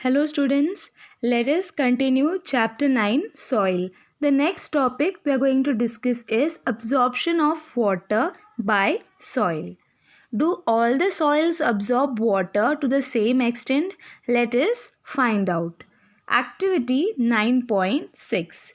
Hello students, let us continue chapter 9 soil. The next topic we are going to discuss is absorption of water by soil. Do all the soils absorb water to the same extent? Let us find out. Activity 9.6.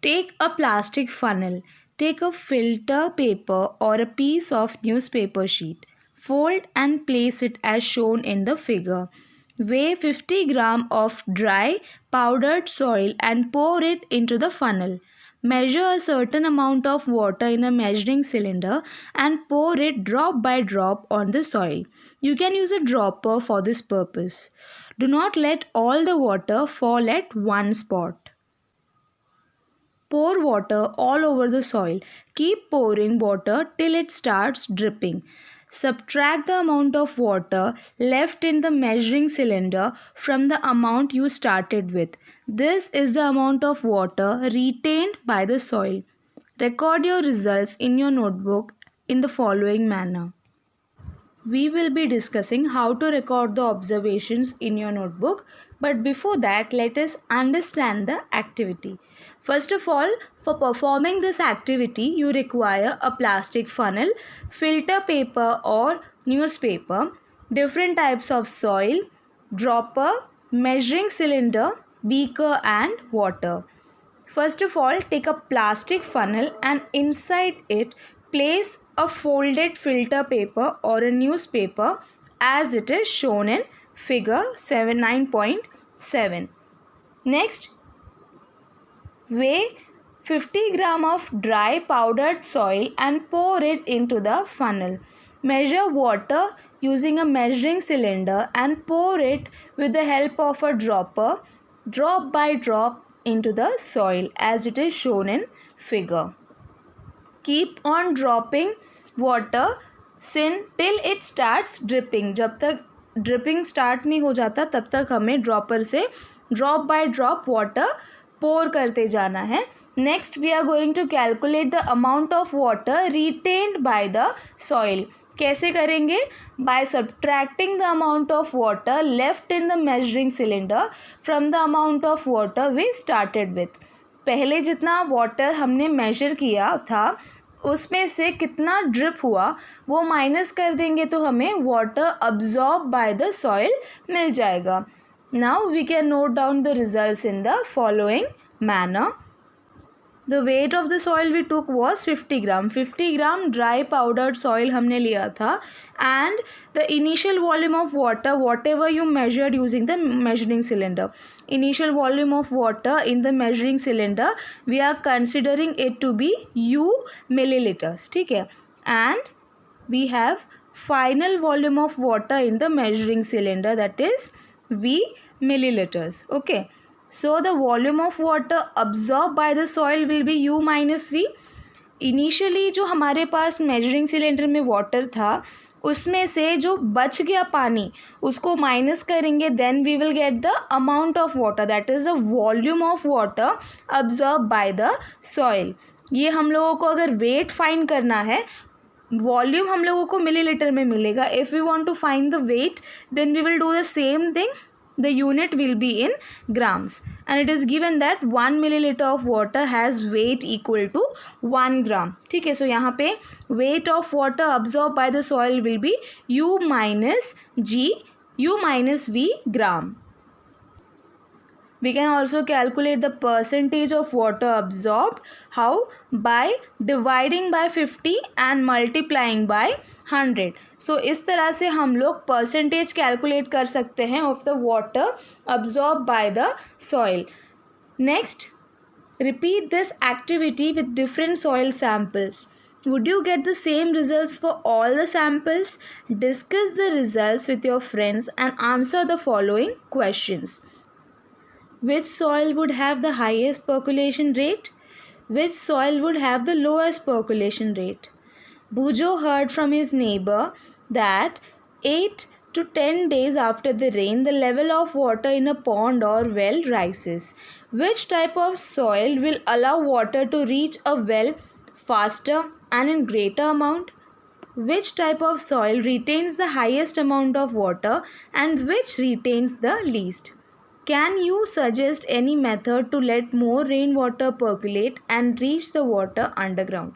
Take a plastic funnel. Take a filter paper or a piece of newspaper sheet. Fold and place it as shown in the figure. Weigh 50 grams of dry powdered soil and pour it into the funnel. Measure a certain amount of water in a measuring cylinder and pour it drop by drop on the soil. You can use a dropper for this purpose. Do not let all the water fall at one spot. Pour water all over the soil. Keep pouring water till it starts dripping. Subtract the amount of water left in the measuring cylinder from the amount you started with. This is the amount of water retained by the soil. Record your results in your notebook in the following manner. We will be discussing how to record the observations in your notebook, but before that let us understand the activity. First of all, for performing this activity you require a plastic funnel, filter paper or newspaper, different types of soil, dropper, measuring cylinder, beaker and water. First of all, take a plastic funnel and inside it place a folded filter paper or a newspaper as it is shown in figure 9.7. Next, weigh 50 grams of dry powdered soil and pour it into the funnel. Measure water using a measuring cylinder and pour it with the help of a dropper, drop by drop into the soil as it is shown in figure. Keep on dropping water till it starts dripping. जब तक dripping start नहीं हो जाता तब तक हमें dropper से drop by drop water pour करते जाना है. Next we are going to calculate the amount of water retained by the soil. कैसे करेंगे? By subtracting the amount of water left in the measuring cylinder from the amount of water we started with. पहले जितना water हमने measure किया था उसमें से कितना ड्रिप हुआ वो माइनस कर देंगे तो हमें water absorbed by the soil मिल जाएगा. Now we can note down the results in the following manner. The weight of the soil we took was 50 gram. 50 gram dry powdered soil हमने लिया था and the initial volume of water whatever you measured using the measuring cylinder. Initial volume of water in the measuring cylinder we are considering it to be U milliliters. ठीक है. And we have final volume of water in the measuring cylinder that is V milliliters. Okay. So the volume of water absorbed by the soil will be U minus V. Initially जो हमारे पास measuring cylinder में water था उसमें से जो बच गया पानी उसको माइनस करेंगे then we will get the amount of water that is the volume of water absorbed by the soil. ये हम लोगों को अगर weight find करना है वॉल्यूम हम लोगों को मिलीलीटर में मिलेगा. If we want to find the weight then we will do the same thing. The unit will be in grams and it is given that 1 milliliter of water has weight equal to 1 gram. ठीक है. So यहाँ पे weight of water absorbed by the soil will be U minus V gram. We can also calculate the percentage of water absorbed. How? By dividing by 50 and multiplying by 100. So इस तरह से हम लोग percentage calculate कर सकते हैं of the water absorbed by the soil. Next, repeat this activity with different soil samples. Would you get the same results for all the samples? Discuss the results with your friends and answer the following questions. Which soil would have the highest percolation rate? Which soil would have the lowest percolation rate? Bujo heard from his neighbor that 8 to 10 days after the rain, the level of water in a pond or well rises. Which type of soil will allow water to reach a well faster and in greater amount? Which type of soil retains the highest amount of water and which retains the least? Can you suggest any method to let more rainwater percolate and reach the water underground?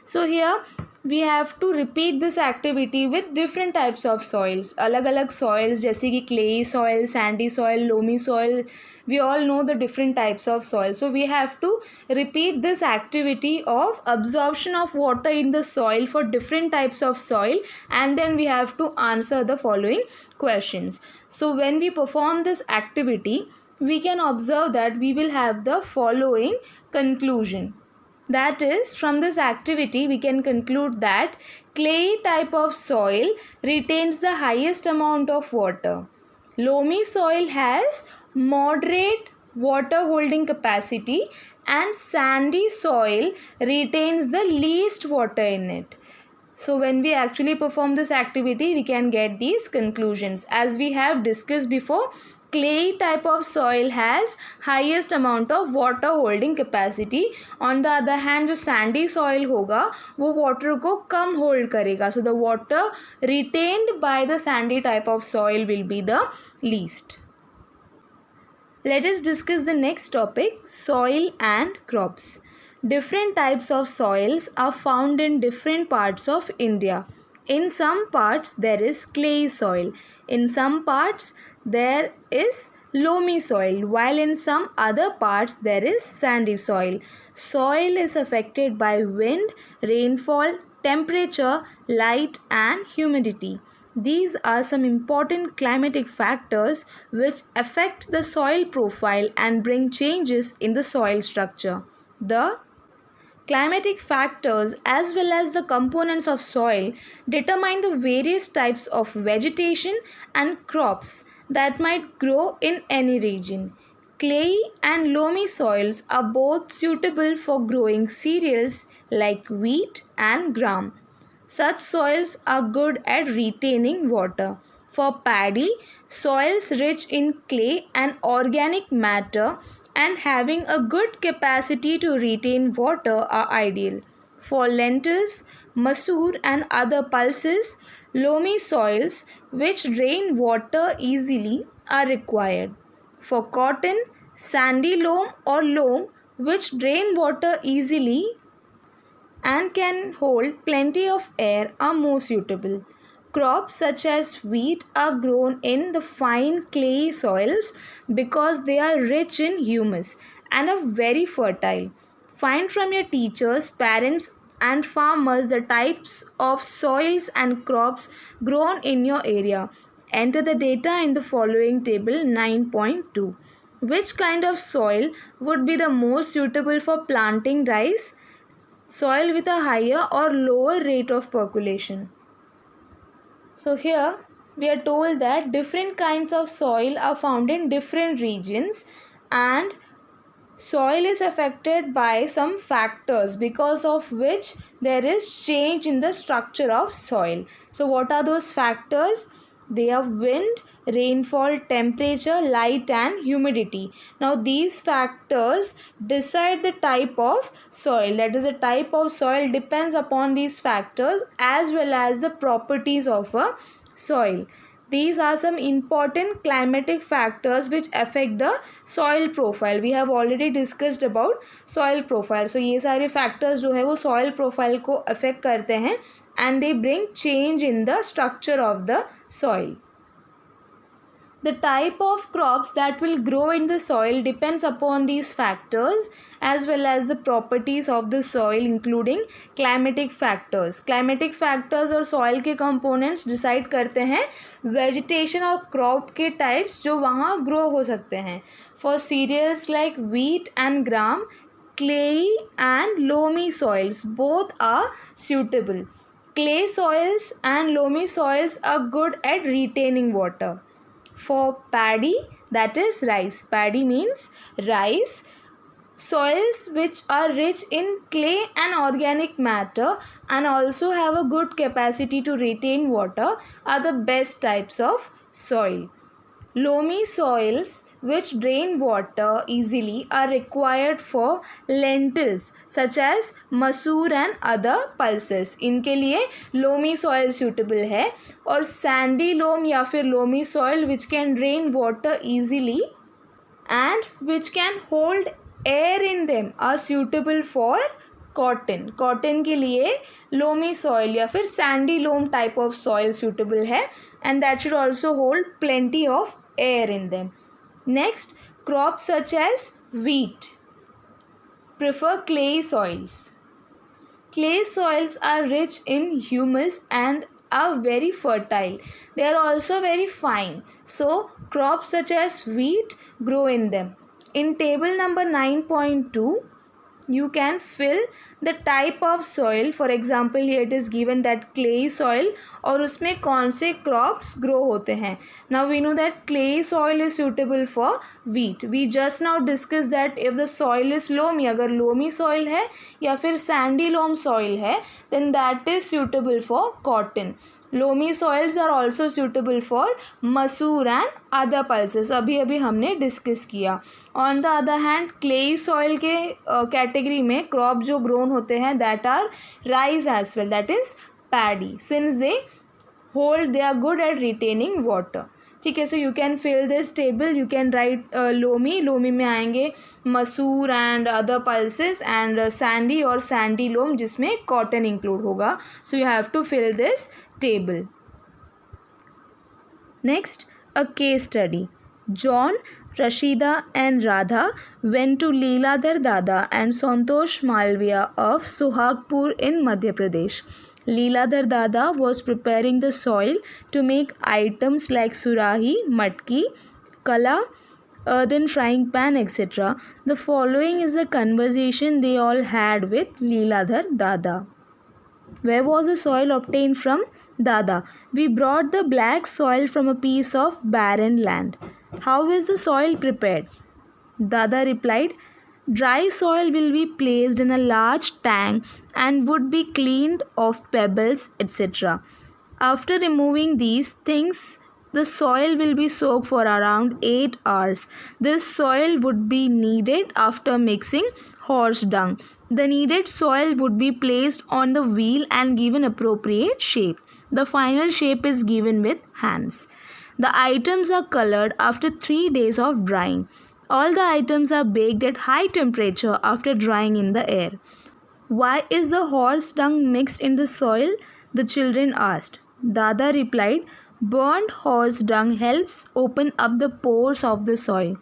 So here we have to repeat this activity with different types of soils. अलग अलग soils जैसे कि clay soil, sandy soil, loamy soil. We all know the different types of soil. So we have to repeat this activity of absorption of water in the soil for different types of soil, and then we have to answer the following questions. So when we perform this activity, we can observe that we will have the following conclusion. That is, from this activity we can conclude that clay type of soil retains the highest amount of water. Loamy soil has moderate water holding capacity, and sandy soil retains the least water in it. So when we actually perform this activity, we can get these conclusions. As we have discussed before, clay type of soil has highest amount of water holding capacity. On the other hand, जो sandy soil होगा वो water को कम hold करेगा. So the water retained by the sandy type of soil will be the least. Let us discuss the next topic, soil and crops. Different types of soils are found in different parts of India. In some parts there is clay soil. In some parts there is loamy soil, while in some other parts there is sandy soil. Soil is affected by wind, rainfall, temperature, light and humidity. These are some important climatic factors which affect the soil profile and bring changes in the soil structure. The climatic factors as well as the components of soil determine the various types of vegetation and crops that might grow in any region. Clay and loamy soils are both suitable for growing cereals like wheat and gram. Such soils are good at retaining water. For paddy, soils rich in clay and organic matter and having a good capacity to retain water are ideal. For lentils, masoor and other pulses, loamy soils which drain water easily are required. For cotton, sandy loam or loam which drain water easily and can hold plenty of air are more suitable. Crops such as wheat are grown in the fine clay soils because they are rich in humus and are very fertile. Find from your teachers, parents and farmers the types of soils and crops grown in your area. Enter the data in the following table 9.2. Which kind of soil would be the most suitable for planting rice? Soil with a higher or lower rate of percolation. So here we are told that different kinds of soil are found in different regions, and soil is affected by some factors because of which there is change in the structure of soil. So what are those factors? They are wind, rainfall, temperature, light and humidity. Now these factors decide the type of soil. That is, the type of soil depends upon these factors as well as the properties of a soil. These are some important climatic factors which affect the soil profile. We have already discussed about soil profile. So ये सारे factors जो है वो soil profile को affect करते हैं and they bring change in the structure of the soil. The type of crops that will grow in the soil depends upon these factors as well as the properties of the soil, including climatic factors. Climatic factors और soil के components decide करते हैं vegetation और crop के types जो वहाँ grow हो सकते हैं. For cereals like wheat and gram, clay and loamy soils both are suitable. Clay soils and loamy soils are good at retaining water. For paddy, that is rice. Paddy means rice. Soils which are rich in clay and organic matter and also have a good capacity to retain water are the best types of soil. Loamy soils which drain water easily are required for lentils such as masoor and other pulses. इनके लिए loamy soil suitable है. और sandy loam या फिर loamy soil which can drain water easily and which can hold air in them are suitable for cotton. Cotton के लिए loamy soil या फिर sandy loam type of soil suitable है, and that should also hold plenty of air in them. Next, crops such as wheat prefer clay soils. Clay soils are rich in humus and are very fertile. They are also very fine. So, crops such as wheat grow in them. In table number 9.2, you can fill the type of soil. For example, here it is given that clay soil और उसमें कौन से crops grow होते हैं. Now we know that clay soil is suitable for wheat. We just now discussed that if the soil is loamy, अगर loamy soil है या फिर sandy loam soil है, then that is suitable for cotton. Loamy soils are also suitable for मसूर and other pulses. अभी अभी हमने discuss किया. On the other hand, clay soil के कैटेगरी में क्रॉप जो ग्रोन होते हैं that are rice as well, that is paddy, since they are good at retaining water. ठीक है, so you can fill this table. You can write loamy में आएंगे मसूर and other pulses, and sandy और sandy loam जिसमें cotton include होगा. So you have to fill this table. Next, a case study. John, Rashida and Radha went to Leeladhar Dada and Santosh Malviya of Suhagpur in Madhya Pradesh. Leeladhar Dada was preparing the soil to make items like surahi, matki, kala, earthen frying pan, etc. The following is the conversation they all had with Leeladhar Dada. Where was the soil obtained from? Dada: we brought the black soil from a piece of barren land. How is the soil prepared? Dada replied: dry soil will be placed in a large tank and would be cleaned of pebbles, etc. After removing these things, the soil will be soaked for around 8 hours. This soil would be kneaded after mixing horse dung. The kneaded soil would be placed on the wheel and given appropriate shape. The final shape is given with hands. The items are colored after 3 days of drying. All the items are baked at high temperature after drying in the air. Why is the horse dung mixed in the soil? The children asked. Dada replied, burnt horse dung helps open up the pores of the soil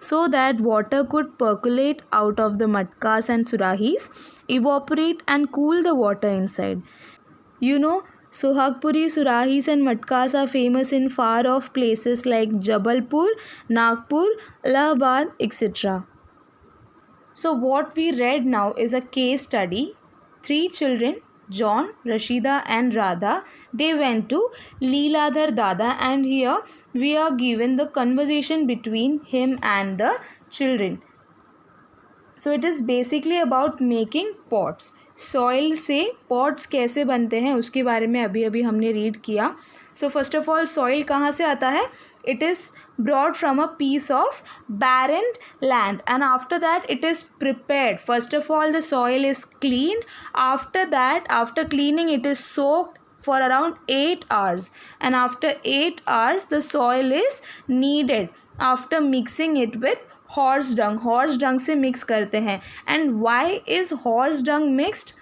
so that water could percolate out of the matkas and surahis, evaporate and cool the water inside. You know, Sohagpuri surahis and matkas are famous in far off places like Jabalpur, Nagpur, Allahabad, etc. So what we read now is a case study. 3 children, John, Rashida and Radha, they went to Leeladhar Dada, and here we are given the conversation between him and the children. So it is basically about making pots. Soil से pots कैसे बनते हैं उसके बारे में अभी अभी हमने रीड किया. So first of all soil कहाँ से आता है? It is brought from a piece of barren land, and after that it is prepared. First of all, the soil is cleaned. After that, after cleaning, it is soaked for around 8 hours, and after 8 hours the soil is kneaded after mixing it with horse dung से mix करते हैं. And why is horse dung mixed?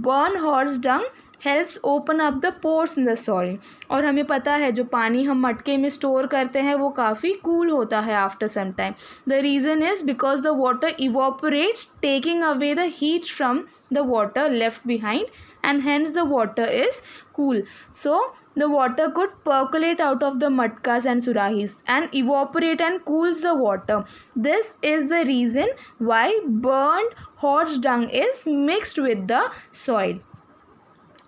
Burn horse dung helps open up the pores in the soil. और हमें पता है जो पानी हम मटके में स्टोर करते हैं वो काफ़ी कूल होता है after some time. The reason is because the water evaporates taking away the heat from the water left behind, and hence the water is cool. So the water could percolate out of the matkas and surahis and evaporate and cools the water. This is the reason why burnt horse dung is mixed with the soil.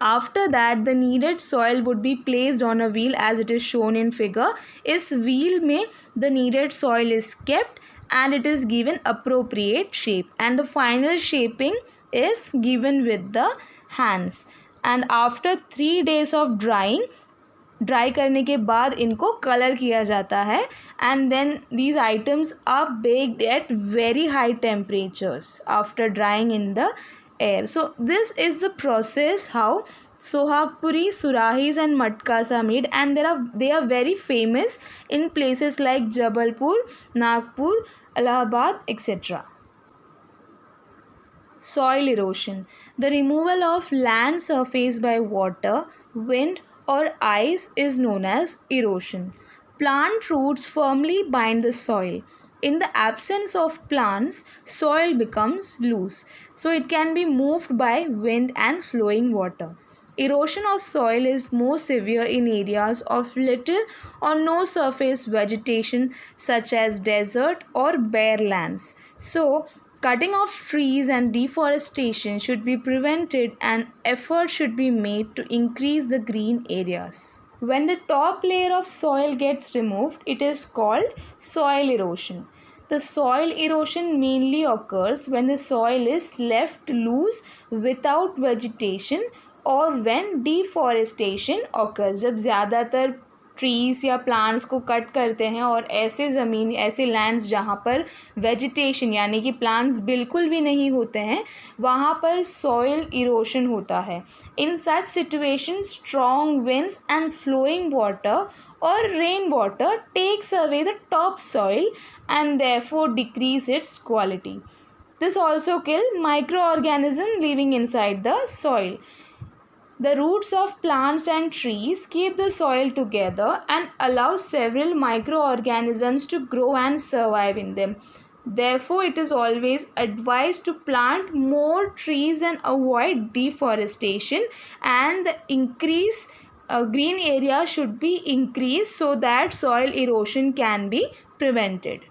After that, the kneaded soil would be placed on a wheel as it is shown in figure. इस wheel में the kneaded soil is kept and it is given appropriate shape, and the final shaping is given with the hands. And after 3 days of drying, dry करने के बाद इनको colour किया जाता है, and then these items are baked at very high temperatures after drying in the air. So this is the process how Sohagpuri, surahis and matkas are made, and they are very famous in places like Jabalpur, Nagpur, Allahabad, etc. Soil erosion. The removal of land surface by water, wind, or ice is known as erosion. Plant roots firmly bind the soil. In the absence of plants, soil becomes loose, so it can be moved by wind and flowing water. Erosion of soil is more severe in areas of little or no surface vegetation, such as desert or bare lands. So, cutting of trees and deforestation should be prevented, and effort should be made to increase the green areas. When the top layer of soil gets removed, it is called soil erosion. The soil erosion mainly occurs when the soil is left loose without vegetation और when deforestation occurs. जब ज़्यादातर trees या plants को cut करते हैं और ऐसे ज़मीन, ऐसे लैंड्स जहाँ पर वेजिटेशन यानी कि प्लांट्स बिल्कुल भी नहीं होते हैं, वहाँ पर सॉइल इरोशन होता है. In such situation strong winds and flowing water or rainwater takes away the top soil and therefore decrease its quality. This also kills microorganisms living inside the soil. The roots of plants and trees keep the soil together and allow several microorganisms to grow and survive in them. Therefore, it is always advised to plant more trees and avoid deforestation, and the green area should be increased so that soil erosion can be prevented.